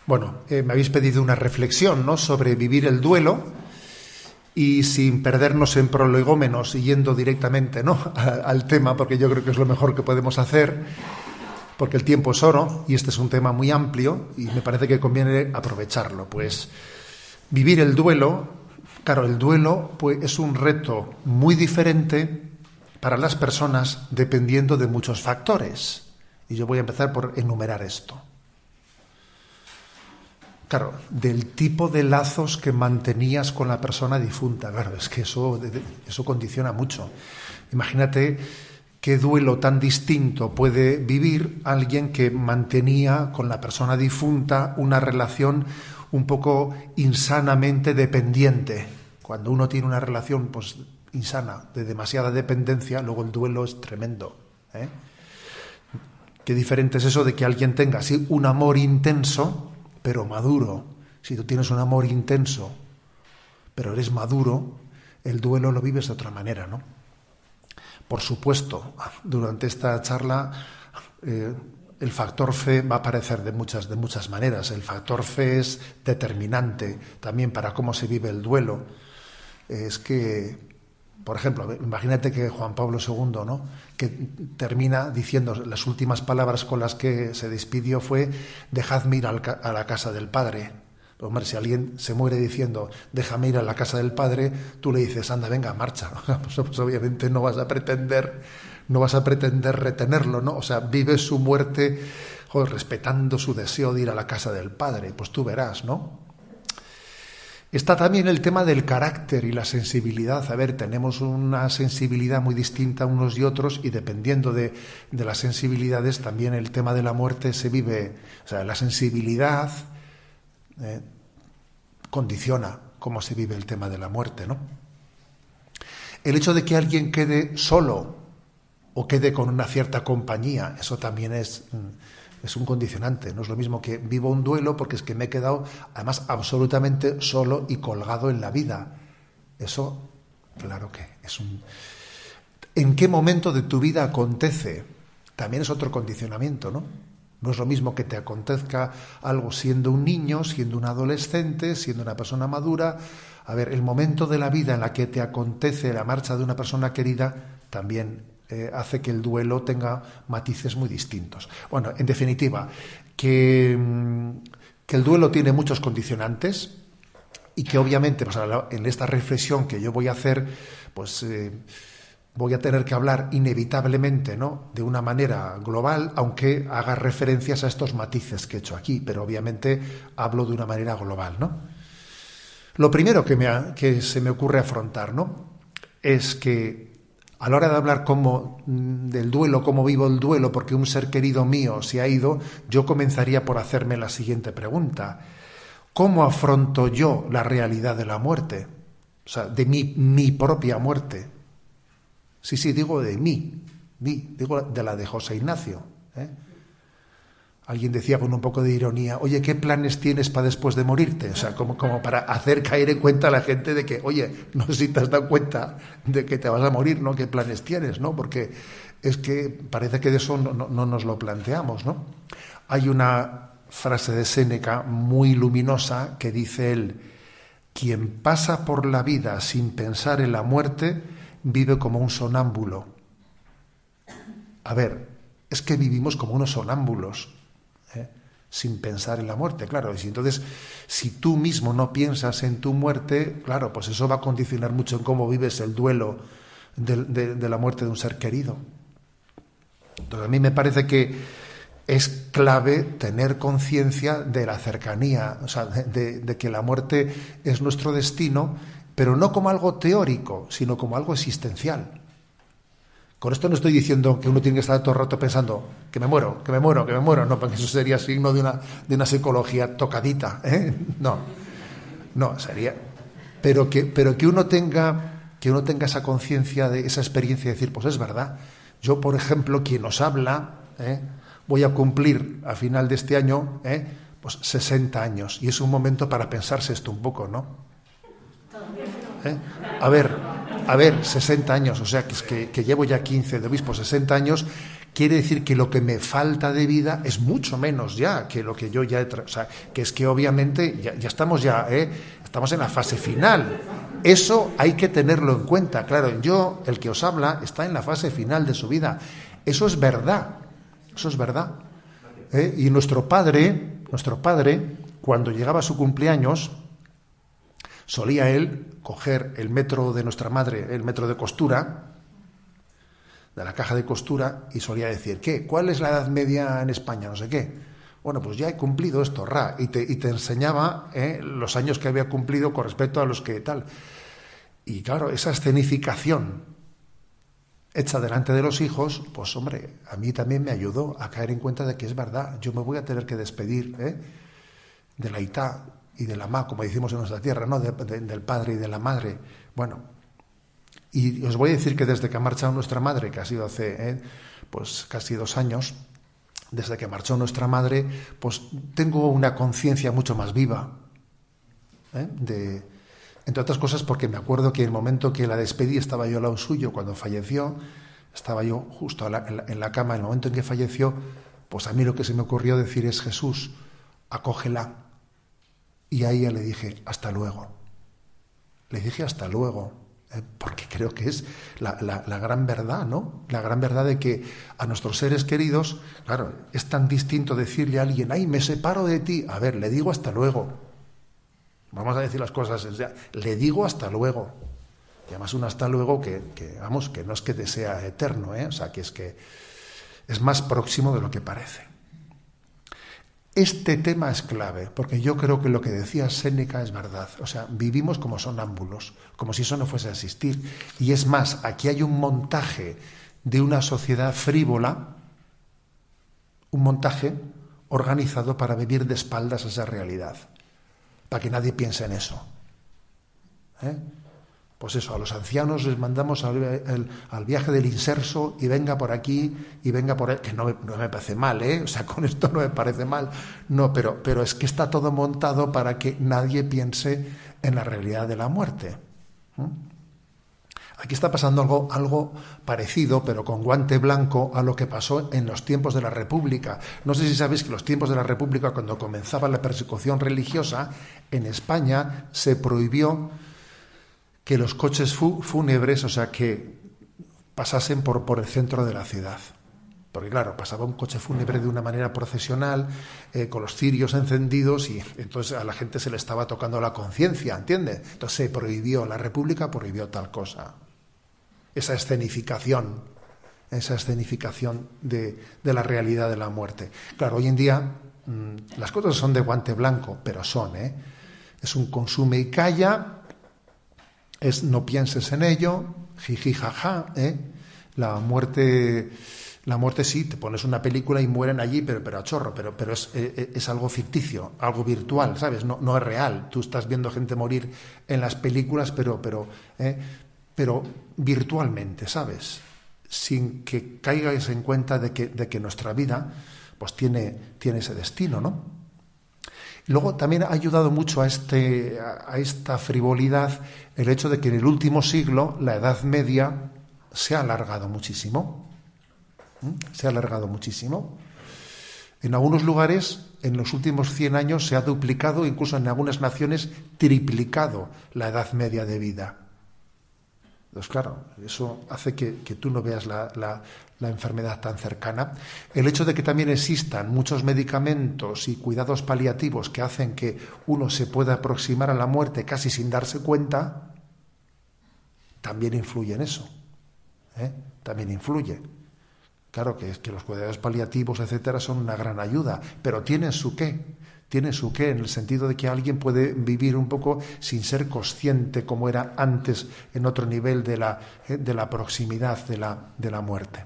Bueno, me habéis pedido una reflexión, ¿no?, sobre vivir el duelo y sin perdernos en prolegómenos y yendo directamente, ¿no?, al tema, porque yo creo que es lo mejor que podemos hacer, porque el tiempo es oro y este es un tema muy amplio y me parece que conviene aprovecharlo. Pues vivir el duelo, claro, el duelo pues, es un reto muy diferente para las personas dependiendo de muchos factores. Y yo voy a empezar por enumerar esto. Claro, del tipo de lazos que mantenías con la persona difunta. Claro, es que eso condiciona mucho. Imagínate qué duelo tan distinto puede vivir alguien que mantenía con la persona difunta una relación un poco insanamente dependiente. Cuando uno tiene una relación pues insana, de demasiada dependencia, luego el duelo es tremendo, ¿eh? Qué diferente es eso de que alguien tenga así un amor intenso, pero maduro. Si tú tienes un amor intenso, pero eres maduro, el duelo lo vives de otra manera, ¿no? Por supuesto, durante esta charla el factor fe va a aparecer de muchas maneras. El factor fe es determinante también para cómo se vive el duelo. Es que, por ejemplo, imagínate que Juan Pablo II, ¿no?, que termina diciendo las últimas palabras con las que se despidió fue: dejadme ir a la casa del Padre. Hombre, si alguien se muere diciendo déjame ir a la casa del Padre, tú le dices anda, venga, marcha. Pues obviamente no vas a pretender retenerlo, ¿no? O sea, vive su muerte, joder, respetando su deseo de ir a la casa del Padre. Pues tú verás, ¿no? Está también el tema del carácter y la sensibilidad. A ver, tenemos una sensibilidad muy distinta unos y otros y dependiendo de las sensibilidades también el tema de la muerte se vive. O sea, la sensibilidad condiciona cómo se vive el tema de la muerte, ¿no? El hecho de que alguien quede solo o quede con una cierta compañía, eso también es un condicionante. No es lo mismo que vivo un duelo porque es que me he quedado, además, absolutamente solo y colgado en la vida. Eso, claro que es un... ¿En qué momento de tu vida acontece? También es otro condicionamiento, ¿no? No es lo mismo que te acontezca algo siendo un niño, siendo un adolescente, siendo una persona madura. A ver, el momento de la vida en la que te acontece la marcha de una persona querida también hace que el duelo tenga matices muy distintos. Bueno, en definitiva, que el duelo tiene muchos condicionantes y que obviamente pues, en esta reflexión que yo voy a hacer, pues voy a tener que hablar inevitablemente, ¿no?, de una manera global, aunque haga referencias a estos matices que he hecho aquí, pero obviamente hablo de una manera global, ¿no? Lo primero que se me ocurre afrontar, ¿no?, es que a la hora de hablar del duelo, cómo vivo el duelo, porque un ser querido mío se ha ido, yo comenzaría por hacerme la siguiente pregunta: ¿cómo afronto yo la realidad de la muerte? O sea, de mi propia muerte. Sí, digo de digo de la de José Ignacio, ¿eh? Alguien decía con un poco de ironía: oye, ¿qué planes tienes para después de morirte? O sea, como para hacer caer en cuenta a la gente de que, oye, no sé si te has dado cuenta de que te vas a morir, ¿no? ¿Qué planes tienes, no? Porque es que parece que de eso no nos lo planteamos, ¿no? Hay una frase de Séneca muy luminosa que dice él: quien pasa por la vida sin pensar en la muerte vive como un sonámbulo. A ver, es que vivimos como unos sonámbulos, sin pensar en la muerte, claro. Y entonces, si tú mismo no piensas en tu muerte, claro, pues eso va a condicionar mucho en cómo vives el duelo de la muerte de un ser querido. Entonces, a mí me parece que es clave tener conciencia de la cercanía, o sea, de que la muerte es nuestro destino, pero no como algo teórico, sino como algo existencial. Con esto no estoy diciendo que uno tiene que estar todo el rato pensando que me muero, no, porque eso sería signo de una psicología tocadita, ¿eh? No, sería... Pero que uno tenga esa conciencia, de esa experiencia de decir, pues es verdad. Yo, por ejemplo, quien os habla, voy a cumplir a final de este año, pues 60 años, y es un momento para pensarse esto un poco, ¿no? A ver, 60 años, o sea, que llevo ya 15 de obispo, 60 años, quiere decir que lo que me falta de vida es mucho menos ya que lo que yo ya o sea, que es que obviamente ya estamos estamos en la fase final. Eso hay que tenerlo en cuenta. Claro, el que os habla, está en la fase final de su vida. Eso es verdad. Eso es verdad. Y nuestro padre, cuando llegaba su cumpleaños, solía él coger el metro de nuestra madre, el metro de costura, de la caja de costura, y solía decir, ¿qué? ¿Cuál es la edad media en España? No sé qué. Bueno, pues ya he cumplido esto, y te enseñaba los años que había cumplido con respecto a los que tal. Y claro, esa escenificación hecha delante de los hijos, pues hombre, a mí también me ayudó a caer en cuenta de que es verdad, yo me voy a tener que despedir de la itá y de la ma, como decimos en nuestra tierra, ¿no? Del padre y de la madre. Bueno, y os voy a decir que desde que ha marchado nuestra madre, que ha sido hace pues casi 2 años, desde que marchó nuestra madre, pues tengo una conciencia mucho más viva, entre otras cosas porque me acuerdo que en el momento que la despedí estaba yo al lado suyo cuando falleció, estaba yo justo en la cama, en el momento en que falleció, pues a mí lo que se me ocurrió decir es: Jesús, acógela. Y a ella le dije, hasta luego. Le dije hasta luego, porque creo que es la gran verdad, ¿no? La gran verdad de que a nuestros seres queridos, claro, es tan distinto decirle a alguien, ay, me separo de ti. A ver, le digo hasta luego. Vamos a decir las cosas, le digo hasta luego. Y además un hasta luego que no es que te sea eterno, o sea, que es más próximo de lo que parece. Este tema es clave, porque yo creo que lo que decía Séneca es verdad. O sea, vivimos como sonámbulos, como si eso no fuese a existir. Y es más, aquí hay un montaje de una sociedad frívola, un montaje organizado para vivir de espaldas a esa realidad, para que nadie piense en eso. Pues eso, a los ancianos les mandamos al viaje del inserso y venga por aquí y venga por ahí, que no me parece mal, o sea, con esto no me parece mal, no, pero es que está todo montado para que nadie piense en la realidad de la muerte. Aquí está pasando algo parecido, pero con guante blanco, a lo que pasó en los tiempos de la República. No sé si sabéis que en los tiempos de la República, cuando comenzaba la persecución religiosa, en España se prohibió que los coches fúnebres, o sea, que pasasen por el centro de la ciudad. Porque claro, pasaba un coche fúnebre de una manera procesional, con los cirios encendidos, y entonces a la gente se le estaba tocando la conciencia, ¿entiendes? Entonces se prohibió, la República prohibió tal cosa. Esa escenificación de la realidad de la muerte. Claro, hoy en día las cosas son de guante blanco, pero es un consume y calla, es no pienses en ello, jiji jaja, la muerte sí, te pones una película y mueren allí, pero a chorro, pero es algo ficticio, algo virtual, ¿sabes? No es real. Tú estás viendo gente morir en las películas, pero virtualmente, ¿sabes? Sin que caigáis en cuenta de que nuestra vida pues tiene ese destino, ¿no? Luego también ha ayudado mucho a esta frivolidad el hecho de que en el último siglo la Edad Media se ha alargado muchísimo. Se ha alargado muchísimo. En algunos lugares, en los últimos 100 años, se ha duplicado, incluso en algunas naciones, triplicado la edad media de vida. Entonces, claro, eso hace que tú no veas la enfermedad tan cercana. El hecho de que también existan muchos medicamentos y cuidados paliativos que hacen que uno se pueda aproximar a la muerte casi sin darse cuenta, también influye en eso. También influye. Claro que los cuidados paliativos, etcétera, son una gran ayuda, pero tienen su qué. Tiene su qué, en el sentido de que alguien puede vivir un poco sin ser consciente como era antes en otro nivel de la proximidad de la muerte.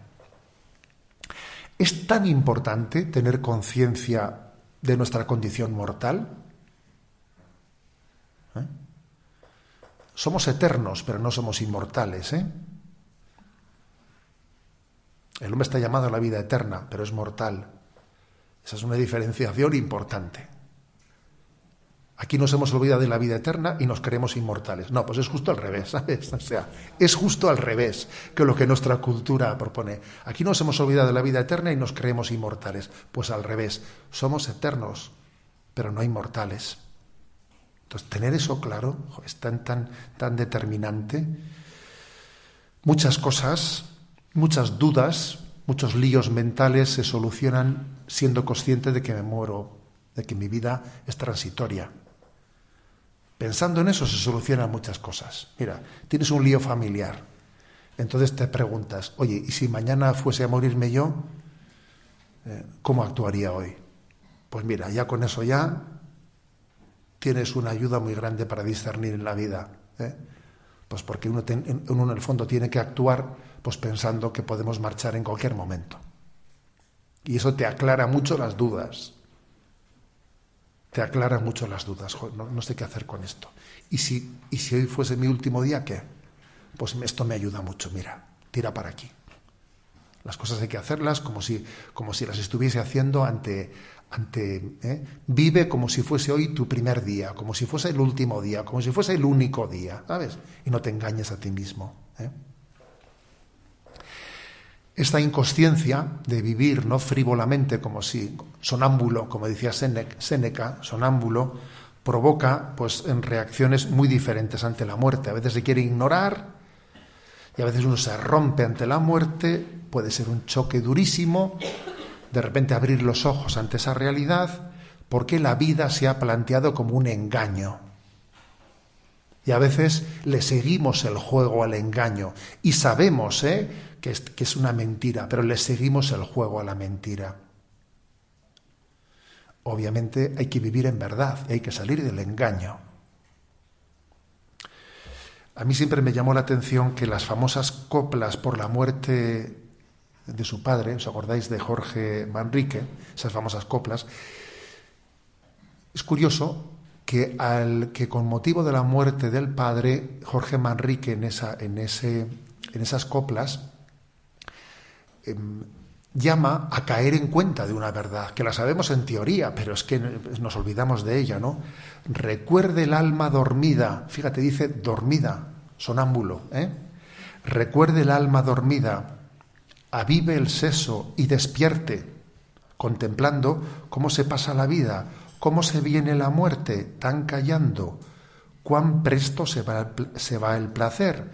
¿Es tan importante tener conciencia de nuestra condición mortal? Somos eternos, pero no somos inmortales, El hombre está llamado a la vida eterna, pero es mortal. Esa es una diferenciación importante. Aquí nos hemos olvidado de la vida eterna y nos creemos inmortales. No, pues es justo al revés, ¿sabes? O sea, es justo al revés que lo que nuestra cultura propone. Aquí nos hemos olvidado de la vida eterna y nos creemos inmortales. Pues al revés, somos eternos, pero no inmortales. Entonces, tener eso claro es tan determinante. Muchas cosas, muchas dudas, muchos líos mentales se solucionan siendo consciente de que me muero, de que mi vida es transitoria. Pensando en eso se solucionan muchas cosas. Mira, tienes un lío familiar. Entonces te preguntas, oye, ¿y si mañana fuese a morirme yo? ¿Cómo actuaría hoy? Pues mira, ya con eso ya tienes una ayuda muy grande para discernir en la vida. Pues porque uno en el fondo tiene que actuar pues pensando que podemos marchar en cualquier momento. Y eso te aclara mucho las dudas. Te aclara mucho las dudas. Joder, no sé qué hacer con esto. ¿Y si hoy fuese mi último día, qué? Pues esto me ayuda mucho. Mira, tira para aquí. Las cosas hay que hacerlas como si las estuviese haciendo vive como si fuese hoy tu primer día, como si fuese el último día, como si fuese el único día, ¿sabes? Y no te engañes a ti mismo. Esta inconsciencia de vivir no frívolamente como si sonámbulo, como decía Séneca, sonámbulo, provoca pues en reacciones muy diferentes ante la muerte. A veces se quiere ignorar y a veces uno se rompe ante la muerte, puede ser un choque durísimo, de repente abrir los ojos ante esa realidad, porque la vida se ha planteado como un engaño. Y a veces le seguimos el juego al engaño y sabemos que es una mentira, pero le seguimos el juego a la mentira. Obviamente hay que vivir en verdad, hay que salir del engaño. A mí siempre me llamó la atención que las famosas coplas por la muerte de su padre, ¿os acordáis de Jorge Manrique? Esas famosas coplas. Es curioso que con motivo de la muerte del padre, Jorge Manrique en esas coplas llama a caer en cuenta de una verdad, que la sabemos en teoría, pero es que nos olvidamos de ella, ¿no? Recuerde el alma dormida, fíjate, dice dormida, sonámbulo, recuerde el alma dormida, avive el seso y despierte, contemplando cómo se pasa la vida, cómo se viene la muerte, tan callando, cuán presto se va el placer,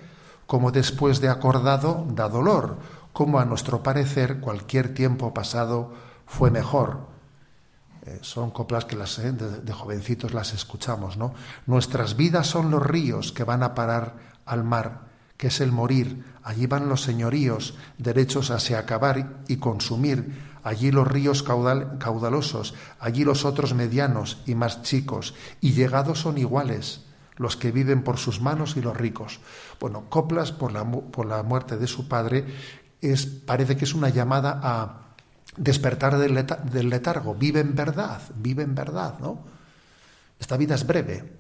como después de acordado da dolor, como a nuestro parecer cualquier tiempo pasado fue mejor. Son coplas que de jovencitos las escuchamos, ¿no? Nuestras vidas son los ríos que van a parar al mar, que es el morir. Allí van los señoríos, derechos a se acabar y consumir. Allí los ríos caudalosos, allí los otros medianos y más chicos, y llegados son iguales, los que viven por sus manos y los ricos. Bueno, coplas por la muerte de su padre parece que es una llamada a despertar del letargo. Vive en verdad, ¿no? Esta vida es breve.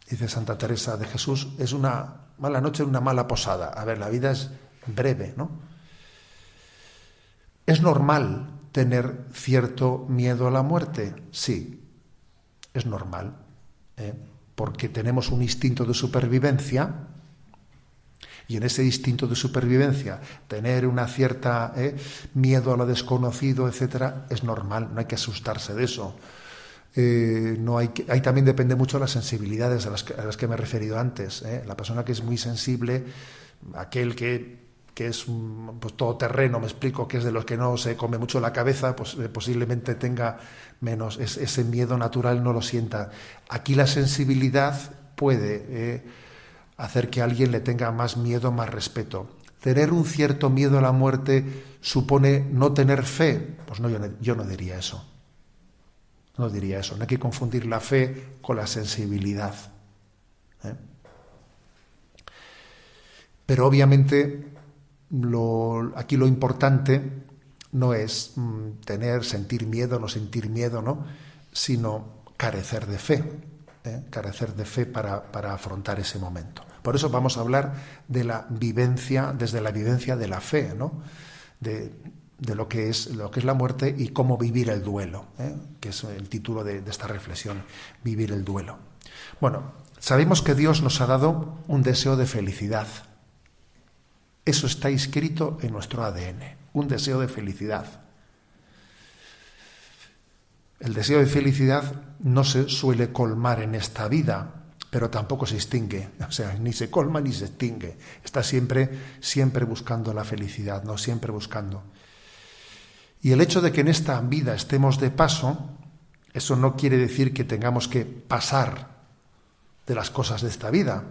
Dice Santa Teresa de Jesús, es una mala noche, una mala posada. A ver, la vida es breve, ¿no? ¿Es normal tener cierto miedo a la muerte? Sí, es normal, porque tenemos un instinto de supervivencia, y en ese instinto de supervivencia tener una cierta miedo a lo desconocido, etcétera, es normal, no hay que asustarse de eso. Ahí también depende mucho de las sensibilidades a las que me he referido antes. La persona que es muy sensible, aquel que es pues todoterreno, me explico, que es de los que no se come mucho la cabeza, pues posiblemente tenga menos, ese miedo natural no lo sienta. Aquí la sensibilidad puede hacer que alguien le tenga más miedo, más respeto. Tener un cierto miedo a la muerte supone no tener fe. Pues no, yo no diría eso. No diría eso. No hay que confundir la fe con la sensibilidad. Pero obviamente aquí lo importante no es sentir miedo, no sentir miedo, ¿no? Sino carecer de fe. Carecer de fe para afrontar ese momento. Por eso vamos a hablar de la vivencia, desde la vivencia de la fe, ¿no? lo que es la muerte y cómo vivir el duelo, que es el título de esta reflexión, vivir el duelo. Bueno, sabemos que Dios nos ha dado un deseo de felicidad. Eso está inscrito en nuestro ADN, un deseo de felicidad. El deseo de felicidad no se suele colmar en esta vida, pero tampoco se extingue, o sea, ni se colma ni se extingue. Está siempre buscando la felicidad, ¿no? Siempre buscando. Y el hecho de que en esta vida estemos de paso, eso no quiere decir que tengamos que pasar de las cosas de esta vida,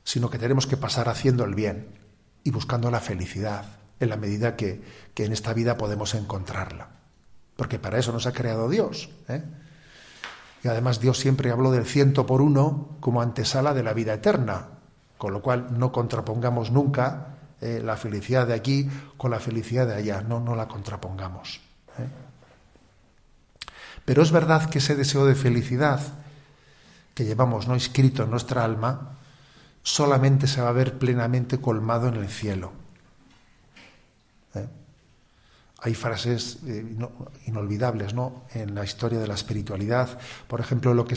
sino que tenemos que pasar haciendo el bien y buscando la felicidad, en la medida que en esta vida podemos encontrarla. Porque para eso nos ha creado Dios, Y además Dios siempre habló del 100 por 1 como antesala de la vida eterna, con lo cual no contrapongamos nunca la felicidad de aquí con la felicidad de allá, no la contrapongamos. Pero es verdad que ese deseo de felicidad que llevamos no inscrito en nuestra alma solamente se va a ver plenamente colmado en el cielo. Hay frases inolvidables, ¿no?, en la historia de la espiritualidad. Por ejemplo, lo que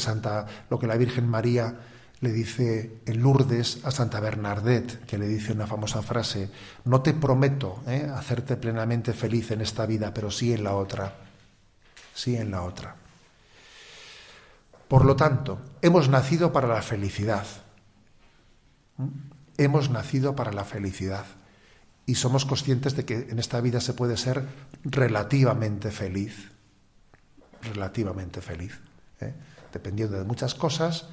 la Virgen María le dice en Lourdes a Santa Bernadette, que le dice una famosa frase: no te prometo hacerte plenamente feliz en esta vida, pero sí en la otra. Sí en la otra. Por lo tanto, hemos nacido para la felicidad. Hemos nacido para la felicidad. Y somos conscientes de que en esta vida se puede ser relativamente feliz, dependiendo de muchas cosas,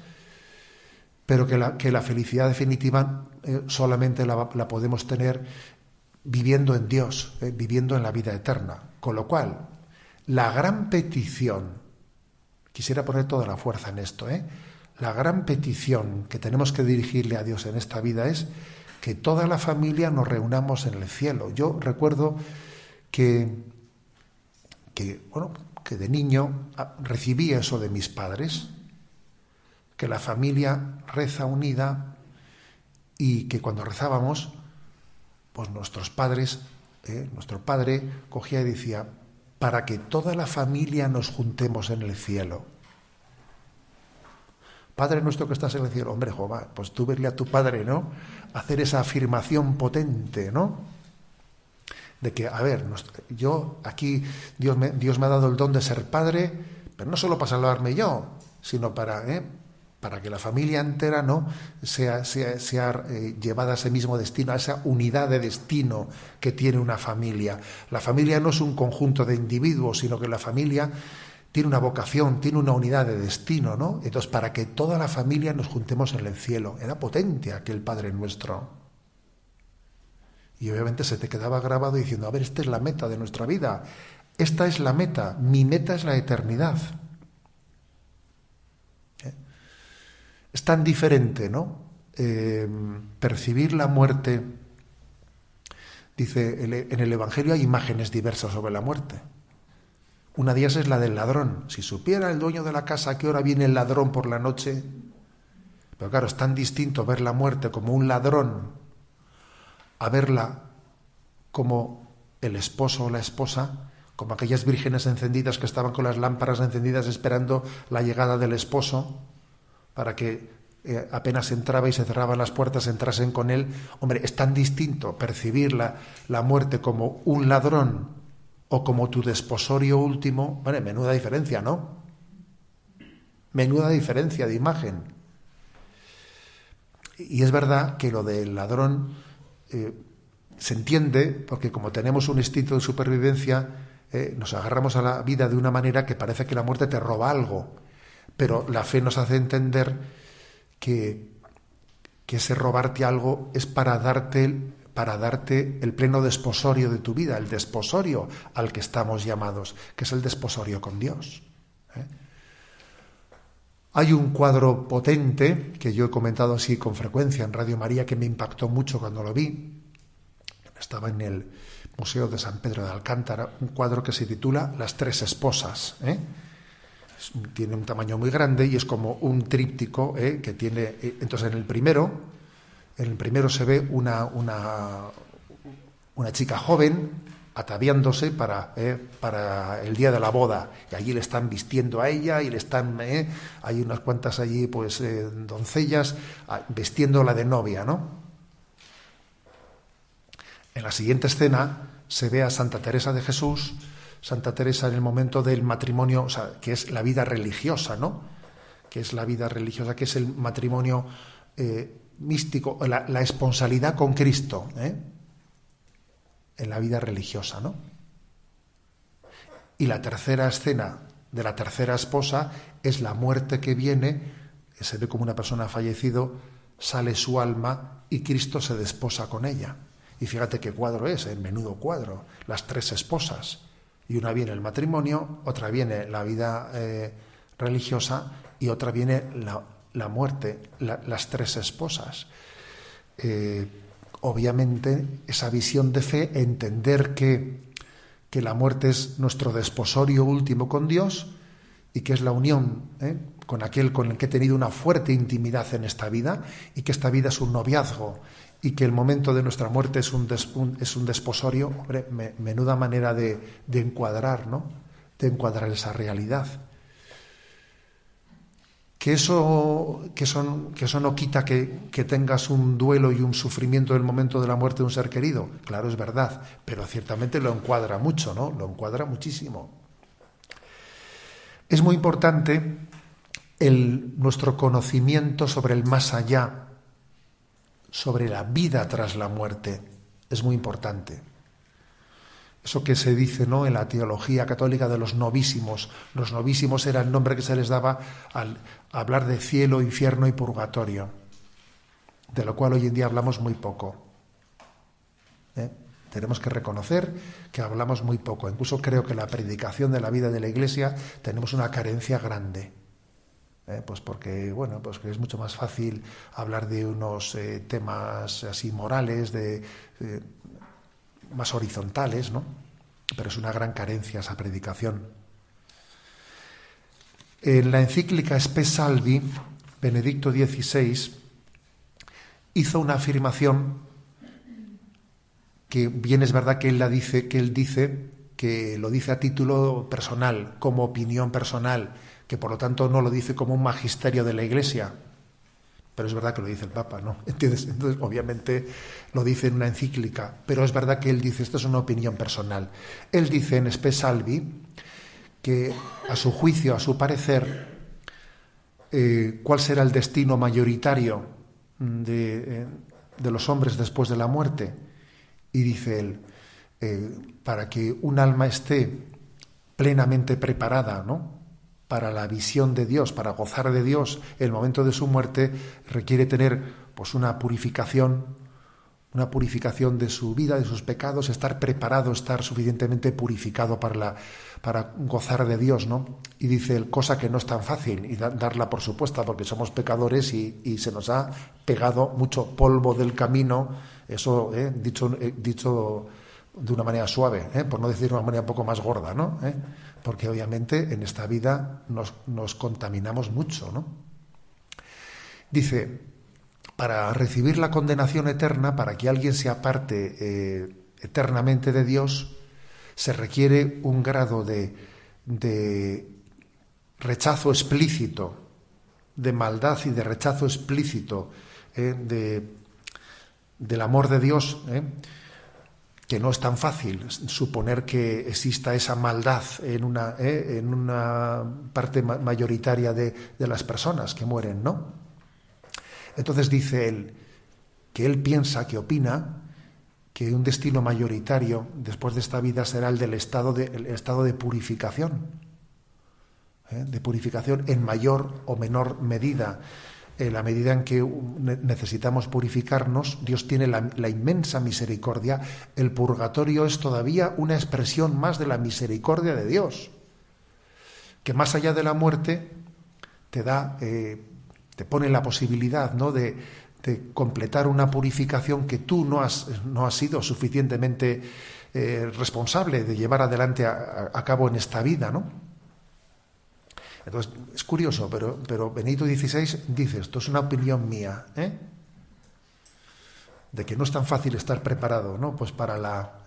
pero que la felicidad definitiva solamente la podemos tener viviendo en Dios, viviendo en la vida eterna. Con lo cual, la gran petición, quisiera poner toda la fuerza en esto, la gran petición que tenemos que dirigirle a Dios en esta vida es que toda la familia nos reunamos en el cielo. Yo recuerdo que de niño recibí eso de mis padres, que la familia reza unida y que cuando rezábamos, pues nuestro padre cogía y decía: para que toda la familia nos juntemos en el cielo. Padre nuestro que estás en el cielo. Hombre, Jehová, pues tú verle a tu padre, ¿no?, hacer esa afirmación potente, ¿no?, de que, a ver, yo aquí, Dios me ha dado el don de ser padre, pero no solo para salvarme yo, sino para que la familia entera, ¿no?, sea llevada a ese mismo destino, a esa unidad de destino que tiene una familia. La familia no es un conjunto de individuos, sino que la familia tiene una vocación, tiene una unidad de destino, ¿no? Entonces, para que toda la familia nos juntemos en el cielo. Era potente aquel Padre Nuestro. Y obviamente se te quedaba grabado diciendo: a ver, esta es la meta de nuestra vida. Esta es la meta. Mi meta es la eternidad. Es tan diferente, ¿no?, percibir la muerte. Dice, en el Evangelio hay imágenes diversas sobre la muerte. Una de ellas es la del ladrón. Si supiera el dueño de la casa a qué hora viene el ladrón por la noche. Pero claro, es tan distinto ver la muerte como un ladrón a verla como el esposo o la esposa, como aquellas vírgenes encendidas que estaban con las lámparas encendidas esperando la llegada del esposo para que apenas entraba y se cerraban las puertas entrasen con él. Hombre, es tan distinto percibir la muerte como un ladrón o como tu desposorio último. Bueno, menuda diferencia, ¿no? Menuda diferencia de imagen. Y es verdad que lo del ladrón se entiende porque como tenemos un instinto de supervivencia, nos agarramos a la vida de una manera que parece que la muerte te roba algo. Pero la fe nos hace entender que ese robarte algo es para darte el pleno desposorio de tu vida, el desposorio al que estamos llamados, que es el desposorio con Dios. Hay un cuadro potente que yo he comentado así con frecuencia en Radio María que me impactó mucho cuando lo vi. Estaba en el Museo de San Pedro de Alcántara, un cuadro que se titula Las tres esposas. Tiene un tamaño muy grande y es como un tríptico que tiene. Entonces en el primero se ve una una chica joven ataviándose para el día de la boda, y allí le están vistiendo a ella y le están hay unas cuantas allí pues doncellas vestiéndola de novia, ¿no? En la siguiente escena se ve a Santa Teresa de Jesús, Santa Teresa en el momento del matrimonio, o sea, que es la vida religiosa, ¿no? Que es la vida religiosa, que es el matrimonio místico, la esponsalidad con Cristo, en la vida religiosa, ¿no? Y la tercera escena de la tercera esposa es la muerte que viene, que se ve como una persona ha fallecido, sale su alma y Cristo se desposa con ella. Y fíjate qué cuadro es, el menudo cuadro, las tres esposas. Y una viene el matrimonio, otra viene la vida religiosa y otra viene la muerte, las tres esposas. Obviamente, esa visión de fe, entender que la muerte es nuestro desposorio último con Dios y que es la unión con aquel con el que he tenido una fuerte intimidad en esta vida y que esta vida es un noviazgo y que el momento de nuestra muerte es un desposorio. Hombre, menuda manera de encuadrar, ¿no? De encuadrar esa realidad. Que eso no quita que tengas un duelo y un sufrimiento en el momento de la muerte de un ser querido. Claro, es verdad, pero ciertamente lo encuadra mucho, ¿no? Lo encuadra muchísimo. Es muy importante nuestro conocimiento sobre el más allá, sobre la vida tras la muerte. Es muy importante. Eso que se dice, ¿no?, en la teología católica de los novísimos. Los novísimos era el nombre que se les daba al hablar de cielo, infierno y purgatorio, de lo cual hoy en día hablamos muy poco. Tenemos que reconocer que hablamos muy poco. Incluso creo que la predicación de la vida de la Iglesia tenemos una carencia grande. Pues porque, bueno, pues que es mucho más fácil hablar de unos temas así morales, más horizontales, ¿no? Pero es una gran carencia esa predicación. En la encíclica Spe Salvi, Benedicto XVI hizo una afirmación que bien es verdad que él dice que lo dice a título personal, como opinión personal, que por lo tanto no lo dice como un magisterio de la Iglesia. Pero es verdad que lo dice el Papa, ¿no? ¿Entiendes? Entonces, obviamente, lo dice en una encíclica, pero es verdad que él dice, esto es una opinión personal. Él dice en Spe Salvi que, a su juicio, a su parecer, cuál será el destino mayoritario de los hombres después de la muerte. Y dice él, para que un alma esté plenamente preparada, ¿no?, para la visión de Dios, para gozar de Dios, el momento de su muerte requiere tener pues una purificación de su vida, de sus pecados, estar preparado, estar suficientemente purificado para gozar de Dios, ¿no? Y dice él, cosa que no es tan fácil, y darla por supuesta, porque somos pecadores y se nos ha pegado mucho polvo del camino, eso dicho de una manera suave, por no decir de una manera un poco más gorda, ¿no? Porque obviamente en esta vida nos contaminamos mucho, ¿no? Dice, para recibir la condenación eterna, para que alguien se aparte eternamente de Dios, se requiere un grado de rechazo explícito, de maldad y de rechazo explícito del amor de Dios, que no es tan fácil suponer que exista esa maldad en una parte mayoritaria de las personas que mueren, ¿no? Entonces dice él que él piensa, que opina, que un destino mayoritario después de esta vida será el del estado de purificación, de purificación en mayor o menor medida. En la medida en que necesitamos purificarnos, Dios tiene la inmensa misericordia. El purgatorio es todavía una expresión más de la misericordia de Dios, que más allá de la muerte te pone la posibilidad, ¿no?, de completar una purificación que tú no has sido suficientemente responsable de llevar adelante a cabo en esta vida, ¿no? Entonces, es curioso, pero Benedicto XVI dice, esto es una opinión mía, de que no es tan fácil estar preparado, ¿no? Pues para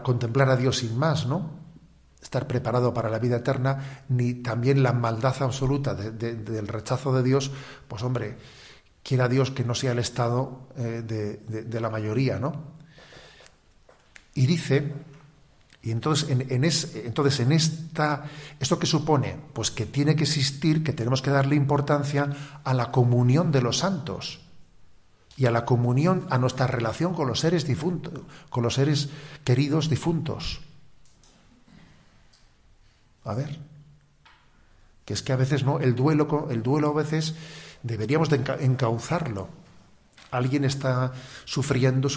contemplar a Dios sin más, ¿no? Estar preparado para la vida eterna, ni también la maldad absoluta del rechazo de Dios, pues hombre, quiera Dios que no sea el estado de la mayoría, ¿no? Y dice, y entonces en ¿esto qué supone? Pues que tiene que existir, que tenemos que darle importancia a la comunión de los santos y a la comunión, a nuestra relación con los seres difuntos, con los seres queridos difuntos. A ver, que es que a veces no, el duelo a veces deberíamos de encauzarlo. Alguien está sufriendo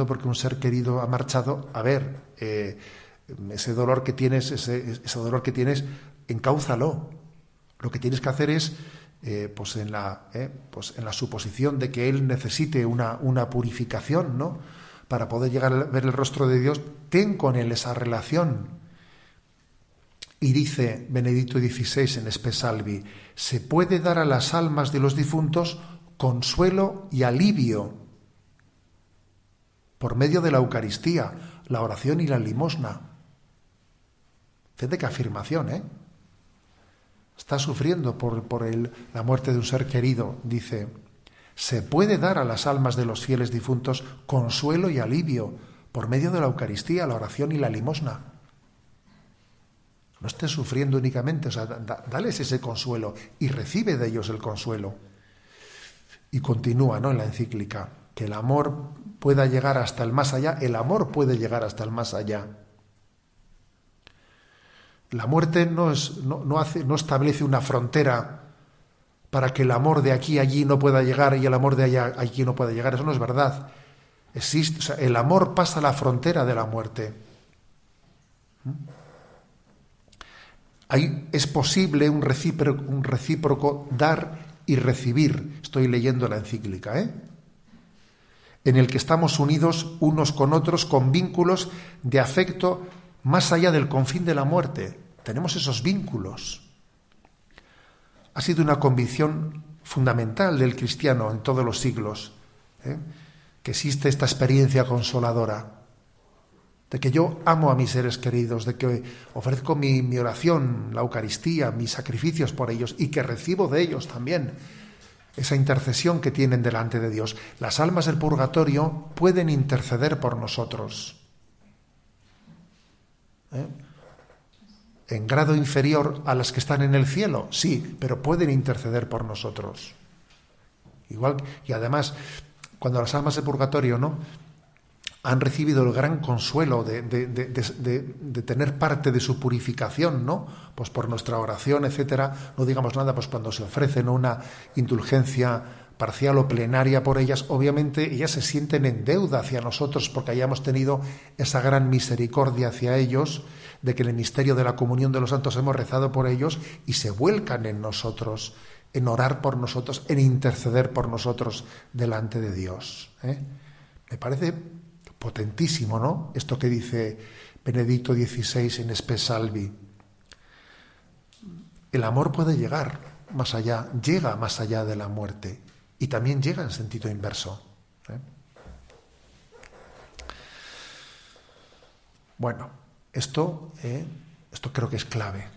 porque un ser querido ha marchado. A ver, ese dolor que tienes, encáuzalo. Lo que tienes que hacer es, pues en la suposición de que él necesite una purificación, ¿no? Para poder llegar a ver el rostro de Dios, ten con él esa relación. Y dice Benedicto XVI en Spe Salvi, se puede dar a las almas de los difuntos consuelo y alivio por medio de la Eucaristía, la oración y la limosna. Fíjate qué afirmación, ¿eh? Está sufriendo por la muerte de un ser querido, dice, se puede dar a las almas de los fieles difuntos consuelo y alivio por medio de la Eucaristía, la oración y la limosna. No estés sufriendo únicamente, o sea, dales ese consuelo y recibe de ellos el consuelo. Y continúa, ¿no?, en la encíclica, que el amor pueda llegar hasta el más allá, el amor puede llegar hasta el más allá. La muerte no establece una frontera para que el amor de aquí a allí no pueda llegar y el amor de allá a aquí no pueda llegar. Eso no es verdad. Existe, o sea, el amor pasa la frontera de la muerte. Ahí es posible un recíproco dar y recibir. Estoy leyendo la encíclica, en el que estamos unidos unos con otros con vínculos de afecto más allá del confín de la muerte. Tenemos esos vínculos. Ha sido una convicción fundamental del cristiano en todos los siglos, que existe esta experiencia consoladora, de que yo amo a mis seres queridos, de que ofrezco mi oración, la Eucaristía, mis sacrificios por ellos y que recibo de ellos también esa intercesión que tienen delante de Dios. Las almas del purgatorio pueden interceder por nosotros. En grado inferior a las que están en el cielo, sí, pero pueden interceder por nosotros. Igual, y además, cuando las almas del purgatorio, ¿no?, han recibido el gran consuelo de tener parte de su purificación, ¿no?, pues por nuestra oración, etcétera, no digamos nada, pues cuando se ofrecen una indulgencia parcial o plenaria por ellas, obviamente ellas se sienten en deuda hacia nosotros porque hayamos tenido esa gran misericordia hacia ellos, de que en el misterio de la comunión de los santos hemos rezado por ellos y se vuelcan en nosotros, en orar por nosotros, en interceder por nosotros delante de Dios. Me parece potentísimo, ¿no?, esto que dice Benedicto XVI en Spe Salvi. El amor puede llegar más allá, llega más allá de la muerte y también llega en sentido inverso. Bueno, esto creo que es clave.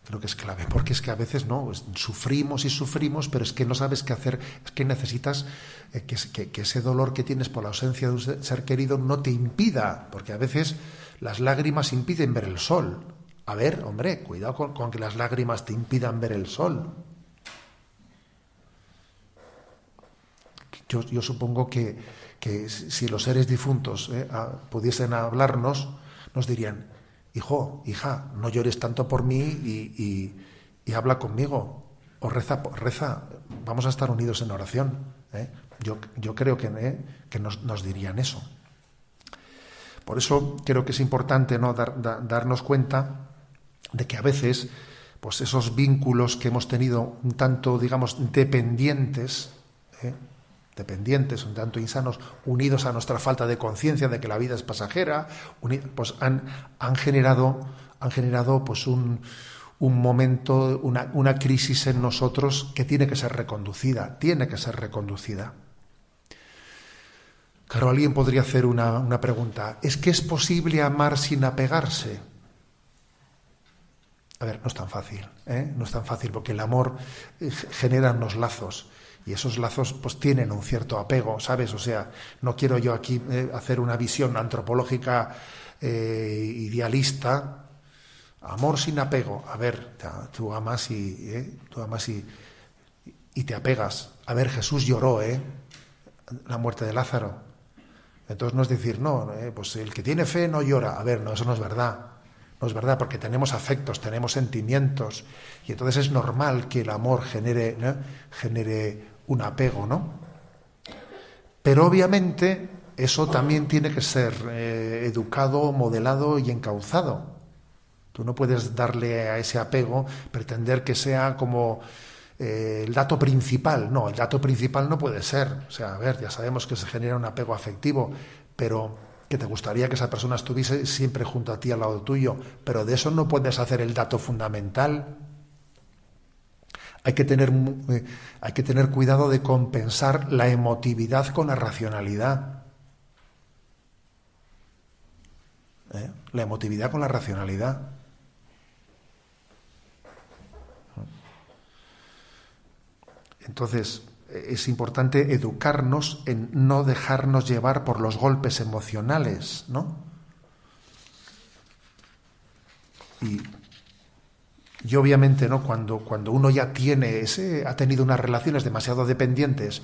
Creo que es clave, porque es que a veces no sufrimos, pero es que no sabes qué hacer, es que necesitas que ese dolor que tienes por la ausencia de un ser querido no te impida, porque a veces las lágrimas impiden ver el sol. A ver, hombre, cuidado con que las lágrimas te impidan ver el sol. Yo supongo que si los seres difuntos pudiesen hablarnos, nos dirían: hijo, hija, no llores tanto por mí y habla conmigo, o reza, vamos a estar unidos en oración. Yo creo que nos dirían eso. Por eso creo que es importante, ¿no?, darnos cuenta de que a veces, pues esos vínculos que hemos tenido un tanto, digamos, dependientes, un tanto insanos, unidos a nuestra falta de conciencia de que la vida es pasajera, pues han generado pues un momento, una crisis en nosotros que tiene que ser reconducida. Claro, alguien podría hacer una pregunta. ¿Es que es posible amar sin apegarse? A ver, no es tan fácil, ¿eh? No es tan fácil, porque el amor genera unos lazos, y esos lazos pues tienen un cierto apego, ¿sabes? O sea, no quiero yo aquí hacer una visión antropológica idealista. Amor sin apego. A ver, tú amas y te apegas. A ver, Jesús lloró, la muerte de Lázaro. Entonces no es decir, no, pues el que tiene fe no llora. A ver, no, eso no es verdad. No es verdad, porque tenemos afectos, tenemos sentimientos, y entonces es normal que el amor genere, ¿no?, genere un apego, ¿no? Pero obviamente eso también tiene que ser educado, modelado y encauzado. Tú no puedes darle a ese apego, pretender que sea como el dato principal. No, el dato principal no puede ser. O sea, a ver, ya sabemos que se genera un apego afectivo, pero que te gustaría que esa persona estuviese siempre junto a ti, al lado tuyo, pero de eso no puedes hacer el dato fundamental. Hay que tener cuidado de compensar la emotividad con la racionalidad. La emotividad con la racionalidad. Entonces, es importante educarnos en no dejarnos llevar por los golpes emocionales, ¿no? Y obviamente, ¿no?, cuando uno ya ha tenido unas relaciones demasiado dependientes,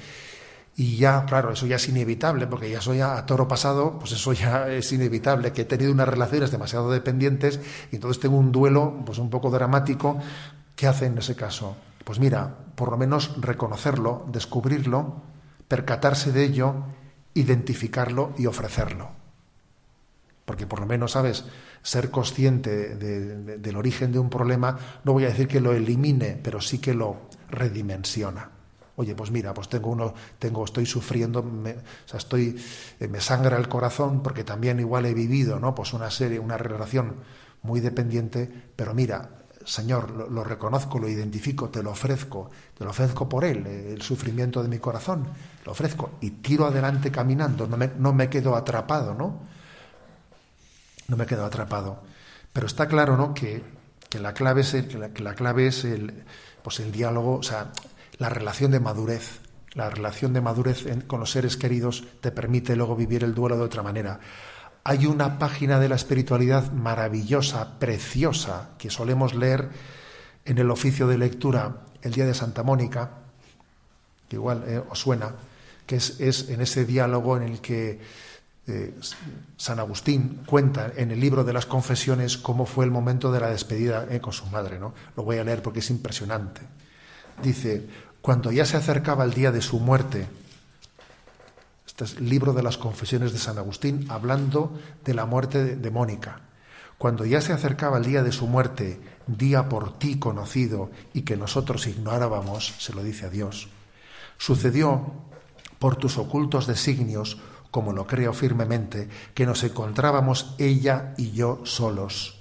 y ya, claro, eso ya es inevitable, porque ya eso ya a toro pasado, pues eso ya es inevitable, que he tenido unas relaciones demasiado dependientes, y entonces tengo un duelo pues un poco dramático. ¿Qué hace en ese caso? Pues mira, por lo menos reconocerlo, descubrirlo, percatarse de ello, identificarlo y ofrecerlo. Porque por lo menos, ¿sabes?, ser consciente del origen de un problema, no voy a decir que lo elimine, pero sí que lo redimensiona. Oye, pues mira, pues estoy sufriendo, me sangra el corazón, porque también igual he vivido, ¿no?, pues una relación muy dependiente, pero mira, Señor, lo reconozco, lo identifico, te lo ofrezco por él, el sufrimiento de mi corazón, lo ofrezco y tiro adelante caminando, no me quedo atrapado, ¿no? No me quedo atrapado. Pero está claro, ¿no?, que la clave es el diálogo, o sea, la relación de madurez. La relación de madurez con los seres queridos te permite luego vivir el duelo de otra manera. Hay una página de la espiritualidad maravillosa, preciosa, que solemos leer en el oficio de lectura el día de Santa Mónica, que igual os suena, que es en ese diálogo en el que San Agustín cuenta en el libro de las Confesiones cómo fue el momento de la despedida con su madre, ¿no? Lo voy a leer porque es impresionante. Dice, cuando ya se acercaba el día de su muerte, este es el libro de las Confesiones de San Agustín, hablando de la muerte de Mónica. Cuando ya se acercaba el día de su muerte, día por ti conocido y que nosotros ignorábamos, se lo dice a Dios, sucedió por tus ocultos designios, como lo creo firmemente, que nos encontrábamos ella y yo solos,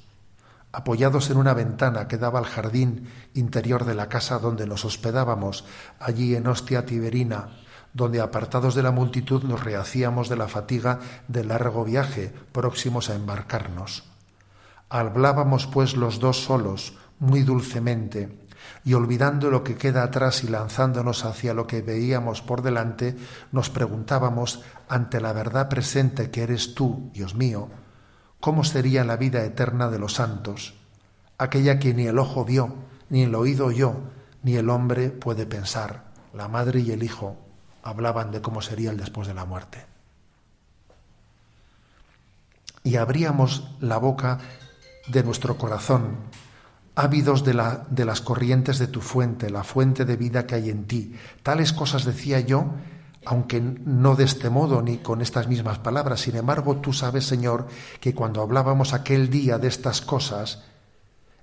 apoyados en una ventana que daba al jardín interior de la casa donde nos hospedábamos, allí en Ostia Tiberina, donde apartados de la multitud nos rehacíamos de la fatiga del largo viaje, próximos a embarcarnos. Hablábamos pues los dos solos, muy dulcemente, y olvidando lo que queda atrás y lanzándonos hacia lo que veíamos por delante, nos preguntábamos, ante la verdad presente que eres tú, Dios mío, ¿cómo sería la vida eterna de los santos? Aquella que ni el ojo vio, ni el oído oyó, ni el hombre puede pensar. La madre y el hijo hablaban de cómo sería el después de la muerte. Y abríamos la boca de nuestro corazón, ávidos de las corrientes de tu fuente, la fuente de vida que hay en ti. Tales cosas decía yo, aunque no de este modo ni con estas mismas palabras. Sin embargo, tú sabes, Señor, que cuando hablábamos aquel día de estas cosas,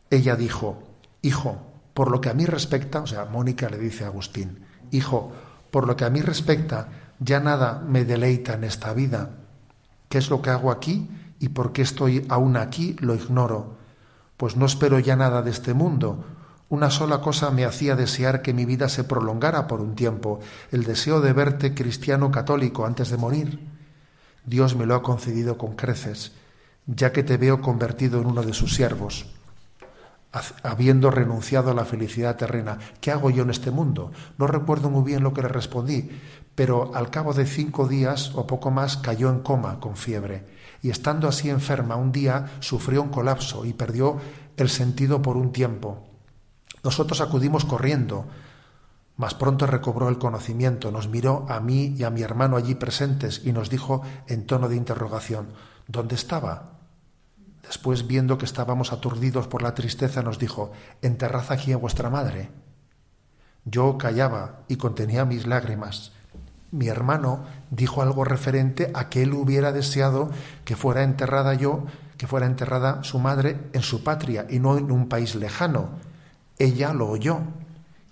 ella dijo, hijo, por lo que a mí respecta, o sea, Mónica le dice a Agustín, hijo, por lo que a mí respecta, ya nada me deleita en esta vida. ¿Qué es lo que hago aquí y por qué estoy aún aquí? Lo ignoro, pues no espero ya nada de este mundo. Una sola cosa me hacía desear que mi vida se prolongara por un tiempo, el deseo de verte cristiano católico antes de morir. Dios me lo ha concedido con creces, ya que te veo convertido en uno de sus siervos, habiendo renunciado a la felicidad terrena. ¿Qué hago yo en este mundo? No recuerdo muy bien lo que le respondí, pero al cabo de 5 días o poco más cayó en coma con fiebre, y estando así enferma un día sufrió un colapso y perdió el sentido por un tiempo. Nosotros acudimos corriendo, mas pronto recobró el conocimiento, nos miró a mí y a mi hermano allí presentes y nos dijo en tono de interrogación: ¿dónde estaba? Después, viendo que estábamos aturdidos por la tristeza, nos dijo: enterrad aquí a vuestra madre. Yo callaba y contenía mis lágrimas. Mi hermano dijo algo referente a que él hubiera deseado que fuera enterrada su madre en su patria y no en un país lejano. Ella lo oyó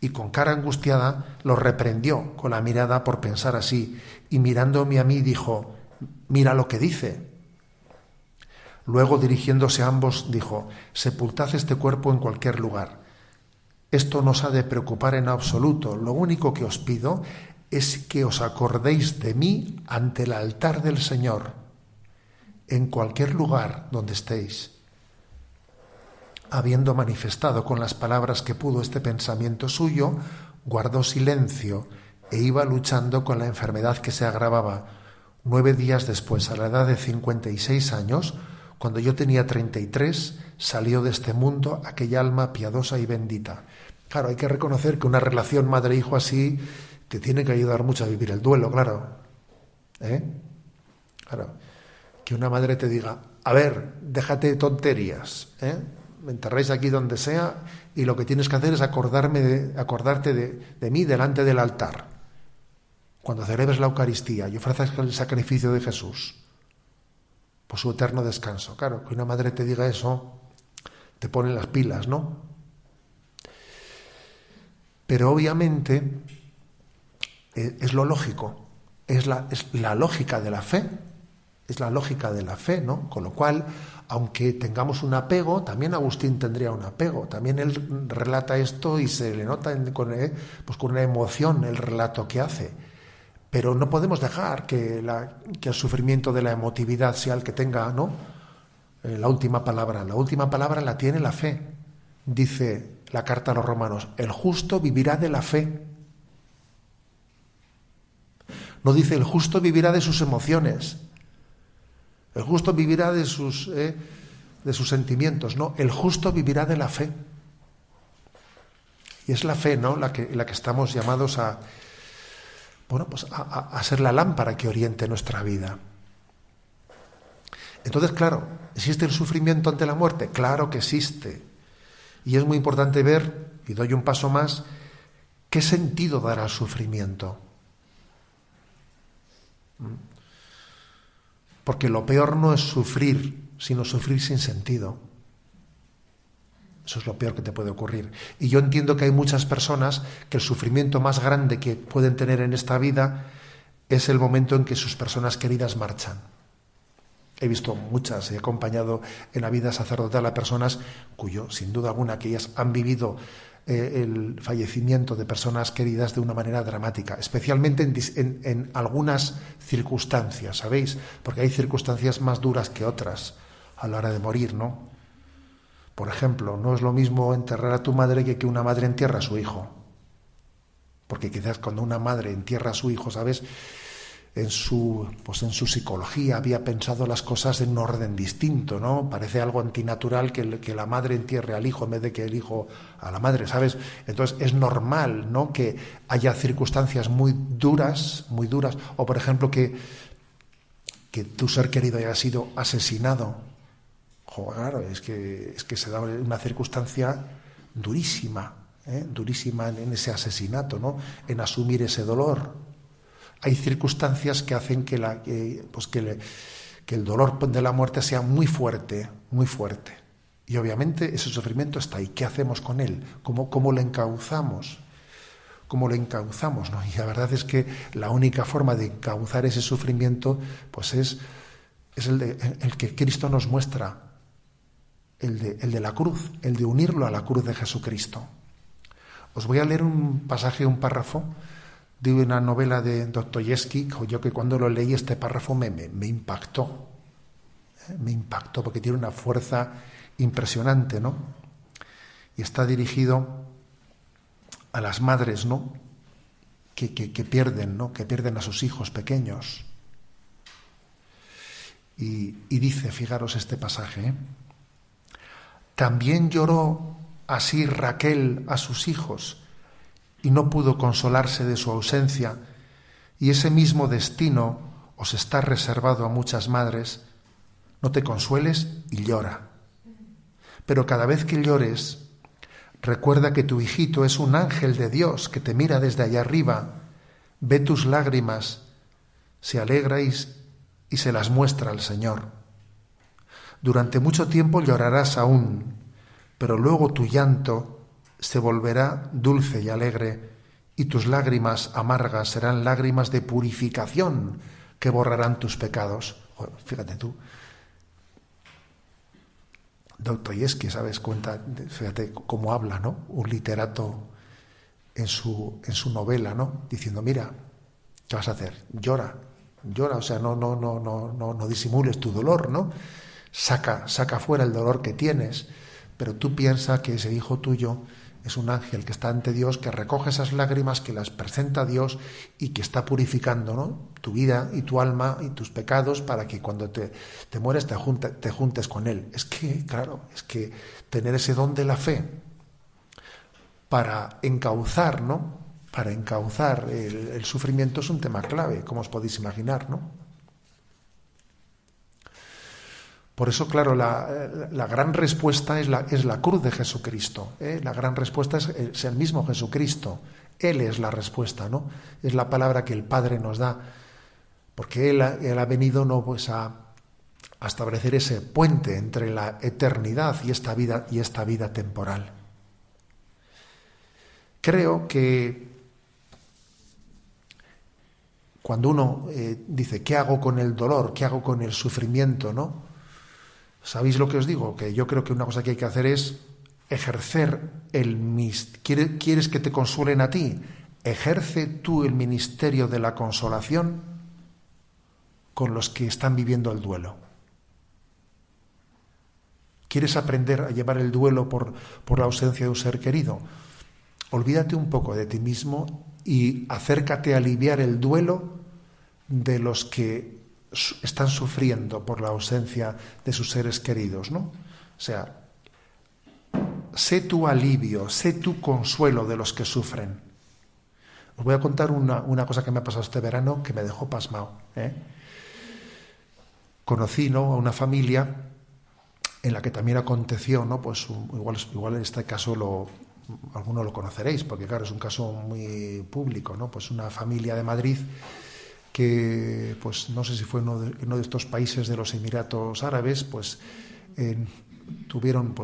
y con cara angustiada lo reprendió con la mirada por pensar así, y mirándome a mí dijo: mira lo que dice. Luego, dirigiéndose a ambos, dijo: sepultad este cuerpo en cualquier lugar. Esto no os ha de preocupar en absoluto. Lo único que os pido es que os acordéis de mí ante el altar del Señor, en cualquier lugar donde estéis. Habiendo manifestado con las palabras que pudo este pensamiento suyo, guardó silencio e iba luchando con la enfermedad que se agravaba. 9 días después, a la edad de 56 años, cuando yo tenía 33, salió de este mundo aquella alma piadosa y bendita. Claro, hay que reconocer que una relación madre-hijo así te tiene que ayudar mucho a vivir el duelo, claro. Claro. Que una madre te diga: a ver, déjate de tonterías, me enterráis aquí donde sea y lo que tienes que hacer es acordarte de mí delante del altar. Cuando celebres la Eucaristía y ofrezcas el sacrificio de Jesús por su eterno descanso. Claro, que una madre te diga eso te pone las pilas, ¿no? Pero obviamente es lo lógico, es la lógica de la fe, es la lógica de la fe, ¿no? Con lo cual, aunque tengamos un apego, también Agustín tendría un apego, también él relata esto y se le nota con una emoción el relato que hace. Pero no podemos dejar que el sufrimiento de la emotividad sea el que tenga, ¿no?, la última palabra. La última palabra la tiene la fe. Dice la carta a los Romanos: el justo vivirá de la fe. No dice el justo vivirá de sus emociones, el justo vivirá de sus sentimientos. No, el justo vivirá de la fe. Y es la fe, ¿no?, la que estamos llamados a ser la lámpara que oriente nuestra vida. Entonces, claro, ¿existe el sufrimiento ante la muerte? Claro que existe. Y es muy importante ver, y doy un paso más, ¿qué sentido dará el sufrimiento? Porque lo peor no es sufrir, sino sufrir sin sentido. Eso es lo peor que te puede ocurrir. Y yo entiendo que hay muchas personas que el sufrimiento más grande que pueden tener en esta vida es el momento en que sus personas queridas marchan. He visto muchas, he acompañado en la vida sacerdotal a personas cuyo, sin duda alguna, que ellas han vivido el fallecimiento de personas queridas de una manera dramática, especialmente en algunas circunstancias, ¿sabéis? Porque hay circunstancias más duras que otras a la hora de morir, ¿no? Por ejemplo, no es lo mismo enterrar a tu madre que una madre entierra a su hijo. Porque quizás cuando una madre entierra a su hijo, ¿sabes?, en su psicología había pensado las cosas en un orden distinto, ¿no? Parece algo antinatural que la madre entierre al hijo en vez de que el hijo a la madre, ¿sabes? Entonces es normal, ¿no?, que haya circunstancias muy duras, o por ejemplo que tu ser querido haya sido asesinado. Claro, es que se da una circunstancia durísima, durísima en ese asesinato, ¿no?, en asumir ese dolor. Hay circunstancias que hacen que el dolor de la muerte sea muy fuerte, muy fuerte. Y obviamente ese sufrimiento está ahí. ¿Qué hacemos con él? ¿Cómo lo encauzamos? ¿Cómo lo encauzamos, ¿no? Y la verdad es que la única forma de encauzar ese sufrimiento pues es el que Cristo nos muestra, el de la cruz, el de unirlo a la cruz de Jesucristo. Os voy a leer un pasaje, un párrafo de una novela de Dostoyevsky, yo que cuando lo leí este párrafo me impactó. Me impactó porque tiene una fuerza impresionante, ¿no? Y está dirigido a las madres, ¿no? Que pierden, ¿no? Que pierden a sus hijos pequeños. Y dice, fijaros este pasaje, ¿eh? También lloró así Raquel a sus hijos y no pudo consolarse de su ausencia, y ese mismo destino os está reservado a muchas madres. No te consueles y llora. Pero cada vez que llores, recuerda que tu hijito es un ángel de Dios que te mira desde allá arriba, ve tus lágrimas, se alegra y se las muestra al Señor. Durante mucho tiempo llorarás aún, pero luego tu llanto se volverá dulce y alegre, y tus lágrimas amargas serán lágrimas de purificación que borrarán tus pecados. Joder, fíjate tú. Dostoyevsky, ¿sabes? Cuenta, fíjate cómo habla, ¿no? Un literato en su novela, ¿no? Diciendo, mira, ¿qué vas a hacer? Llora, o sea, no disimules tu dolor, ¿no? Saca fuera el dolor que tienes, pero tú piensas que ese hijo tuyo es un ángel que está ante Dios, que recoge esas lágrimas, que las presenta a Dios y que está purificando, ¿no? Tu vida y tu alma y tus pecados para que cuando te mueres te juntes con Él. Es que, claro, tener ese don de la fe para encauzar, ¿no? Para encauzar el sufrimiento es un tema clave, como os podéis imaginar, ¿no? Por eso, claro, la gran respuesta es la cruz de Jesucristo, ¿eh? La gran respuesta es el mismo Jesucristo. Él es la respuesta, ¿no? Es la palabra que el Padre nos da, porque Él ha venido, ¿no? Pues a establecer ese puente entre la eternidad y esta vida temporal. Creo que cuando uno dice, ¿qué hago con el dolor? ¿Qué hago con el sufrimiento? ¿No? ¿Sabéis lo que os digo? Que yo creo que una cosa que hay que hacer es ejercer ¿Quieres que te consuelen a ti? Ejerce tú el ministerio de la consolación con los que están viviendo el duelo. ¿Quieres aprender a llevar el duelo por la ausencia de un ser querido? Olvídate un poco de ti mismo y acércate a aliviar el duelo de los que están sufriendo por la ausencia de sus seres queridos, ¿no? O sea, sé tu alivio, sé tu consuelo de los que sufren. Os voy a contar una cosa que me ha pasado este verano que me dejó pasmado, ¿eh? Conocí, ¿no?, a una familia en la que también aconteció, ¿no? Pues igual en este caso alguno lo conoceréis, porque claro, es un caso muy público, ¿no? Pues una familia de Madrid que, pues no sé si fue uno de estos países de los Emiratos Árabes, pues tuvieron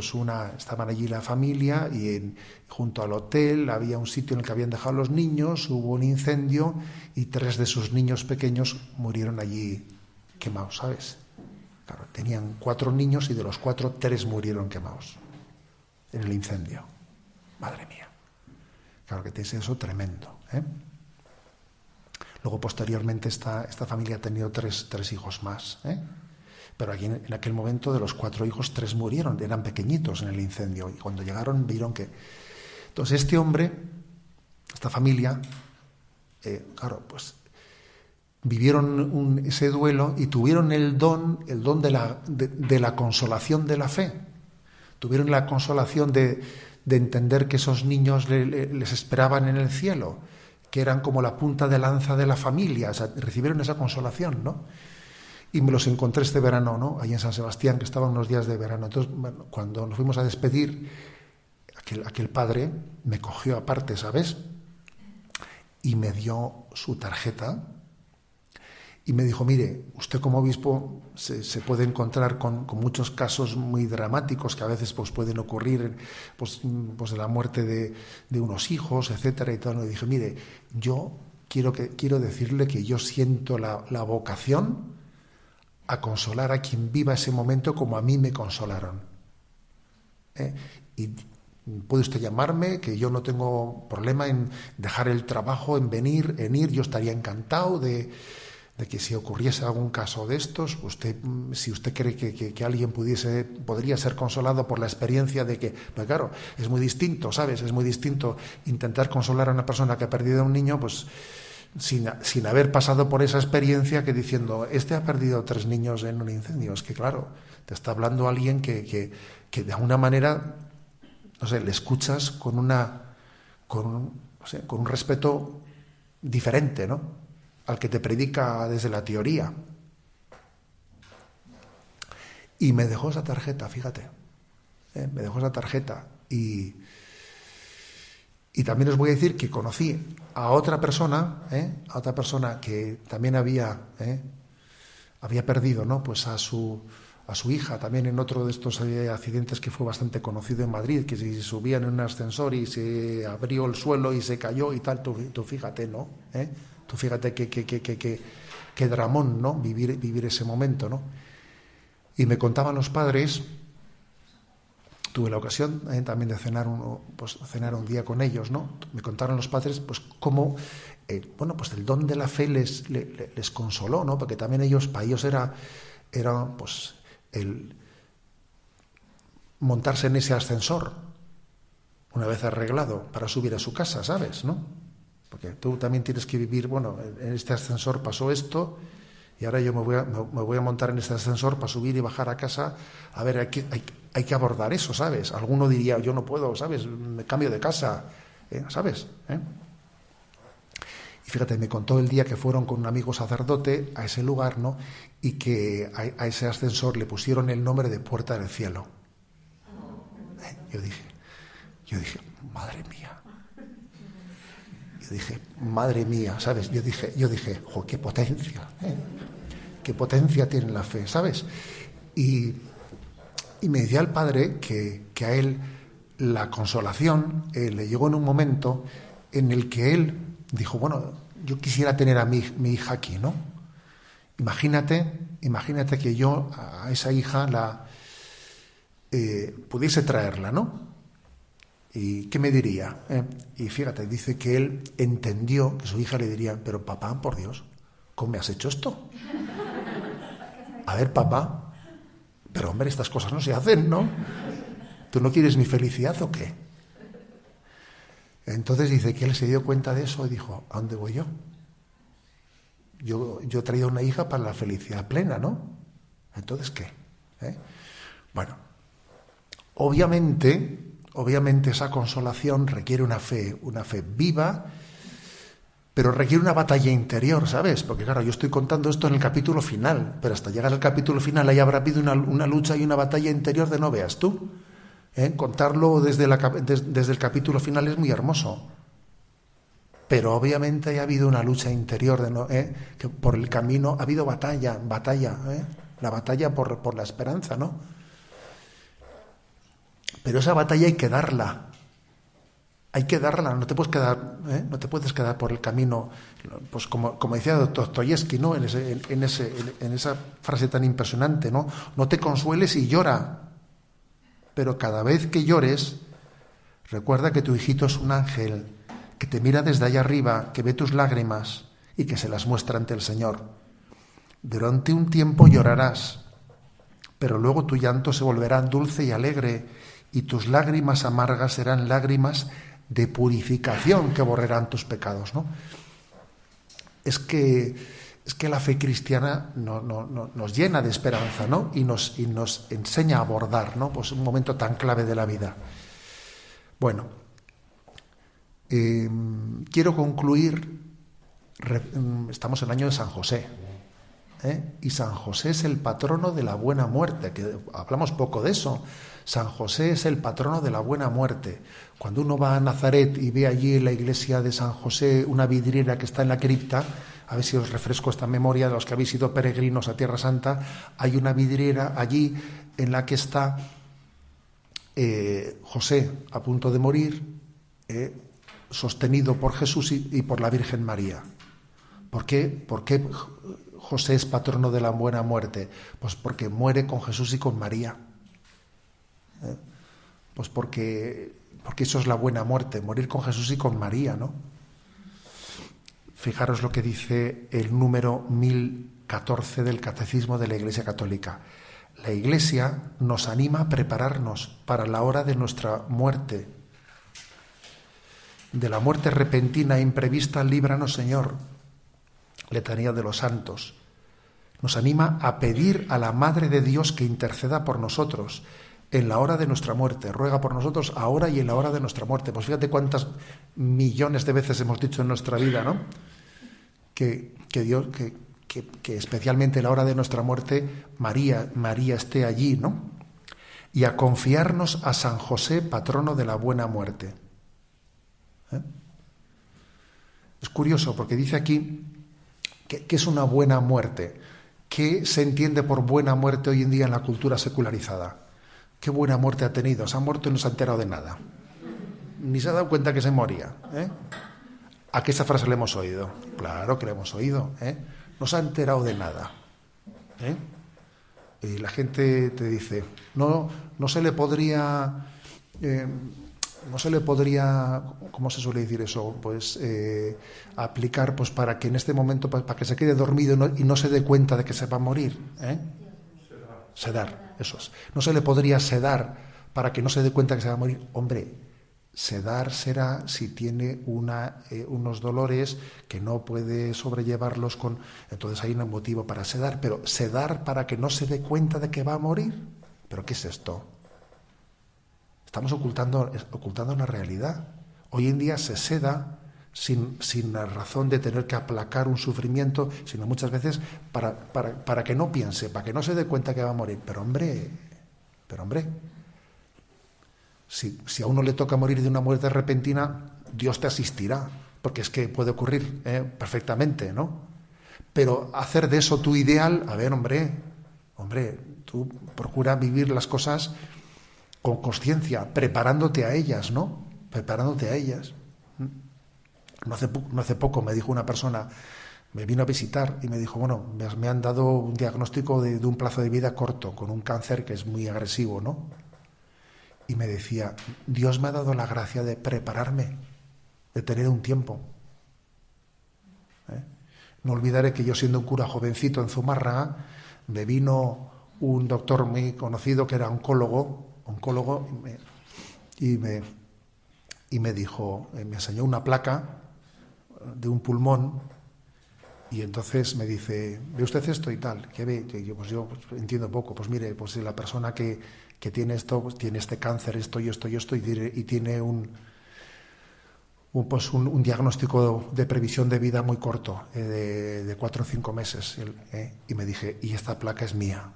estaban allí la familia y junto al hotel había un sitio en el que habían dejado los niños, hubo un incendio y 3 de sus niños pequeños murieron allí quemados, ¿sabes? Claro, tenían 4 niños y de los 4, 3 murieron quemados en el incendio. Madre mía. Claro que es eso tremendo, ¿eh? Luego, posteriormente, esta familia ha tenido 3 hijos más, ¿eh? Pero aquí, en aquel momento, de los 4 hijos, 3 murieron, eran pequeñitos en el incendio. Y cuando llegaron, vieron que... Entonces, este hombre, esta familia, claro, pues vivieron ese duelo y tuvieron el don de la consolación de la fe. Tuvieron la consolación de entender que esos niños les esperaban en el cielo, que eran como la punta de lanza de la familia, o sea, recibieron esa consolación, ¿no? Y me los encontré este verano, ¿no? Ahí en San Sebastián, que estaban unos días de verano. Entonces, bueno, cuando nos fuimos a despedir, aquel padre me cogió aparte, ¿sabes? Y me dio su tarjeta y me dijo, mire, usted como obispo se puede encontrar con muchos casos muy dramáticos que a veces pues pueden ocurrir, pues de la muerte de unos hijos, etcétera y tal. Y dije, mire, yo quiero decirle que yo siento la vocación a consolar a quien viva ese momento como a mí me consolaron. Y puede usted llamarme, que yo no tengo problema en dejar el trabajo, en ir, yo estaría encantado de que si ocurriese algún caso de estos, si usted cree que alguien podría ser consolado por la experiencia de que, pues claro, es muy distinto, ¿sabes? Es muy distinto intentar consolar a una persona que ha perdido a un niño, pues sin haber pasado por esa experiencia, que diciendo, este ha perdido 3 niños en un incendio. Es que claro, te está hablando alguien que de alguna manera, no sé, le escuchas con un respeto diferente, ¿no?, al que te predica desde la teoría. Y me dejó esa tarjeta, fíjate. Me dejó esa tarjeta. Y también os voy a decir que conocí a otra persona que también había perdido, ¿no?, pues a su hija, también en otro de estos accidentes que fue bastante conocido en Madrid, que se subían en un ascensor y se abrió el suelo y se cayó y tal. Tú fíjate, ¿no? Tú fíjate qué dramón, ¿no?, vivir ese momento, ¿no? Y me contaban los padres, tuve la ocasión también de cenar un día con ellos, ¿no? Me contaron los padres, pues cómo, pues el don de la fe les consoló, ¿no? Porque también para ellos era pues el montarse en ese ascensor una vez arreglado para subir a su casa, ¿sabes?, ¿no? Porque tú también tienes que vivir, en este ascensor pasó esto y ahora yo me voy a montar en este ascensor para subir y bajar a casa. A ver, hay que abordar eso, ¿sabes? Alguno diría, yo no puedo, ¿sabes? Me cambio de casa, ¿sabes? Y fíjate, me contó el día que fueron con un amigo sacerdote a ese lugar, ¿no? Y que a ese ascensor le pusieron el nombre de Puerta del Cielo. Yo dije, madre mía. Yo dije, madre mía, ¿sabes? Yo dije, jo, qué potencia, qué potencia tiene la fe, ¿sabes? Y me decía el padre que a él la consolación le llegó en un momento en el que él dijo, yo quisiera tener a mi hija aquí, ¿no? Imagínate que yo a esa hija pudiese traerla, ¿no? ¿Y qué me diría? Y fíjate, dice que él entendió que su hija le diría, pero papá, por Dios, ¿cómo me has hecho esto? A ver, papá, pero hombre, estas cosas no se hacen, ¿no? ¿Tú no quieres mi felicidad o qué? Entonces dice que él se dio cuenta de eso y dijo, ¿a dónde voy yo? Yo he traído una hija para la felicidad plena, ¿no? Entonces, ¿qué? Bueno, obviamente esa consolación requiere una fe viva, pero requiere una batalla interior, ¿sabes? Porque claro, yo estoy contando esto en el capítulo final, pero hasta llegar al capítulo final ahí habrá habido una lucha y una batalla interior de no veas tú. Contarlo desde el capítulo final es muy hermoso, pero obviamente ha habido una lucha interior que por el camino ha habido batalla, la batalla por la esperanza, ¿no? Pero esa batalla hay que darla, no te puedes quedar por el camino, pues como decía Dostoyevsky, ¿no? En esa frase tan impresionante, ¿no? No te consueles y llora, pero cada vez que llores, recuerda que tu hijito es un ángel, que te mira desde allá arriba, que ve tus lágrimas y que se las muestra ante el Señor. Durante un tiempo llorarás, pero luego tu llanto se volverá dulce y alegre, y tus lágrimas amargas serán lágrimas de purificación que borrarán tus pecados, ¿no? Es que la fe cristiana nos llena de esperanza, ¿no? Y nos enseña a abordar, ¿no? Pues un momento tan clave de la vida. Bueno, quiero concluir. Estamos en el año de San José, y San José es el patrono de la buena muerte, que hablamos poco de eso. San José es el patrono de la buena muerte. Cuando uno va a Nazaret y ve allí en la iglesia de San José una vidriera que está en la cripta, a ver si os refresco esta memoria de los que habéis sido peregrinos a Tierra Santa, hay una vidriera allí en la que está José a punto de morir, sostenido por Jesús y por la Virgen María. ¿Por qué José es patrono de la buena muerte? Pues porque muere con Jesús y con María. Pues porque porque eso es la buena muerte, morir con Jesús y con María, ¿no? Fijaros lo que dice el número 1014 del Catecismo de la Iglesia Católica. La Iglesia nos anima a prepararnos para la hora de nuestra muerte. De la muerte repentina e imprevista, líbranos, Señor. Letanía de los santos. Nos anima a pedir a la Madre de Dios que interceda por nosotros en la hora de nuestra muerte. Ruega por nosotros ahora y en la hora de nuestra muerte. Pues fíjate cuántas millones de veces hemos dicho en nuestra vida, ¿no? Que Dios, que especialmente en la hora de nuestra muerte María esté allí, ¿no? Y a confiarnos a San José, patrono de la buena muerte. Es curioso porque dice aquí que es una buena muerte. ¿Qué se entiende por buena muerte hoy en día en la cultura secularizada? ¿Qué buena muerte ha tenido? Se ha muerto y no se ha enterado de nada. Ni se ha dado cuenta que se moría. ¿A qué esa frase le hemos oído? Claro que le hemos oído. No se ha enterado de nada. Y la gente te dice, no se le podría... no se le podría, ¿cómo se suele decir eso? Pues aplicar, pues para que en este momento, para que se quede dormido y no se dé cuenta de que se va a morir. Sedar, eso es. No se le podría sedar para que no se dé cuenta que se va a morir. Hombre, sedar será si tiene unos dolores que no puede sobrellevarlos con... Entonces hay un motivo para sedar, pero sedar para que no se dé cuenta de que va a morir. ¿Pero qué es esto? Estamos ocultando la realidad. Hoy en día se seda sin la razón de tener que aplacar un sufrimiento, sino muchas veces para que no piense, para que no se dé cuenta que va a morir. Pero hombre, si a uno le toca morir de una muerte repentina, Dios te asistirá, porque es que puede ocurrir perfectamente, ¿no? Pero hacer de eso tu ideal, a ver, hombre, tú procura vivir las cosas con consciencia, preparándote a ellas, ¿no? Preparándote a ellas. No hace poco me dijo una persona, me vino a visitar y me dijo, bueno, me han dado un diagnóstico de un plazo de vida corto, con un cáncer que es muy agresivo, ¿no? Y me decía, Dios me ha dado la gracia de prepararme, de tener un tiempo. No olvidaré que yo, siendo un cura jovencito en Zumárraga, me vino un doctor muy conocido que era oncólogo y me dijo, me enseñó una placa de un pulmón y entonces me dice, ¿ve usted esto y tal? ¿Qué ve? Y yo entiendo poco. Pues mire, pues la persona que tiene esto, pues tiene este cáncer, esto y tiene un diagnóstico de previsión de vida muy corto, de 4 o 5 meses. Y me dije, y esta placa es mía.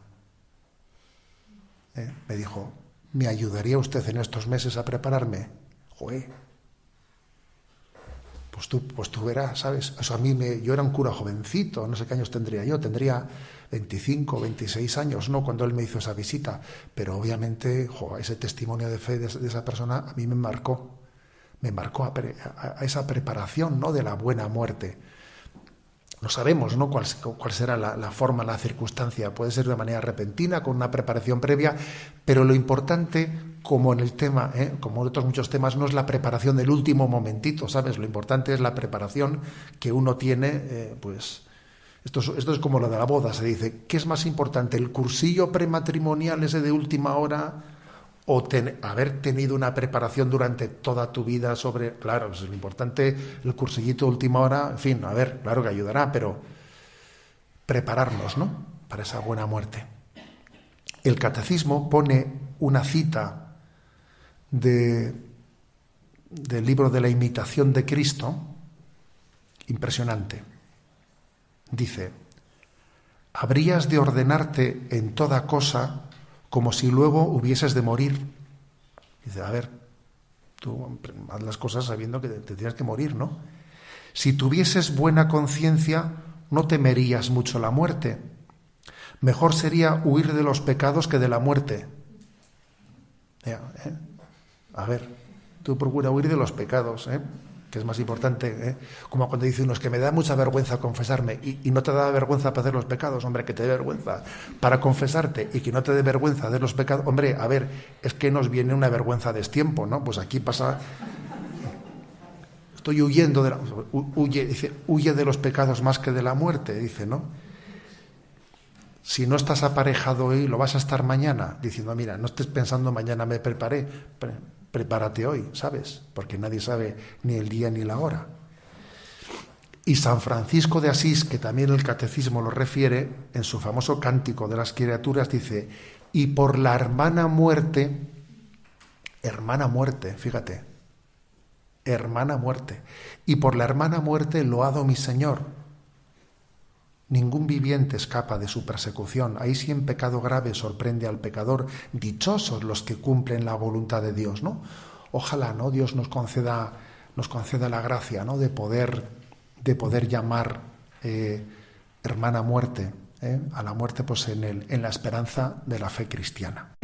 Me dijo, ¿me ayudaría usted en estos meses a prepararme? Joder. Pues tú verás, ¿sabes? Eso yo era un cura jovencito, no sé qué años tendría yo, tendría 25, 26 años, ¿no? Cuando él me hizo esa visita. Pero obviamente, ese testimonio de fe de esa persona a mí me marcó a esa preparación, ¿no? De la buena muerte. No sabemos, ¿no? cuál será la forma, la circunstancia. Puede ser de manera repentina, con una preparación previa, pero lo importante, como en el tema, como en otros muchos temas, no es la preparación del último momentito, ¿sabes? Lo importante es la preparación que uno tiene, pues... Esto es como lo de la boda, se dice, ¿qué es más importante, el cursillo prematrimonial ese de última hora o haber tenido una preparación durante toda tu vida sobre... Claro, pues es lo importante, el cursillito de última hora, en fin, a ver, claro que ayudará, pero prepararnos, ¿no?, para esa buena muerte. El Catecismo pone una cita del libro de la imitación de Cristo, impresionante. Dice, habrías de ordenarte en toda cosa como si luego hubieses de morir. Dice, a ver, tú haz las cosas sabiendo que te tienes que morir, ¿no? Si tuvieses buena conciencia, no temerías mucho la muerte. Mejor sería huir de los pecados que de la muerte. A ver, tú procura huir de los pecados, que es más importante, ¿eh? Como cuando dice uno, es que me da mucha vergüenza confesarme, y no te da vergüenza para hacer los pecados, hombre, que te dé vergüenza para confesarte y que no te dé vergüenza hacer los pecados, hombre, a ver, es que nos viene una vergüenza de destiempo, ¿no? Pues aquí pasa, estoy huyendo de huye de los pecados más que de la muerte, dice, ¿no? Si no estás aparejado hoy, lo vas a estar mañana, diciendo, mira, no estés pensando mañana me preparé, prepárate hoy, ¿sabes? Porque nadie sabe ni el día ni la hora. Y San Francisco de Asís, que también el catecismo lo refiere, en su famoso Cántico de las Criaturas, dice, y por la hermana muerte, fíjate, hermana muerte, y por la hermana muerte loado mi Señor. Ningún viviente escapa de su persecución. Ahí sí en pecado grave sorprende al pecador. Dichosos los que cumplen la voluntad de Dios, ¿no? Ojalá, ¿no? Dios nos conceda la gracia, ¿no? De poder llamar hermana muerte, a la muerte, pues en la esperanza de la fe cristiana.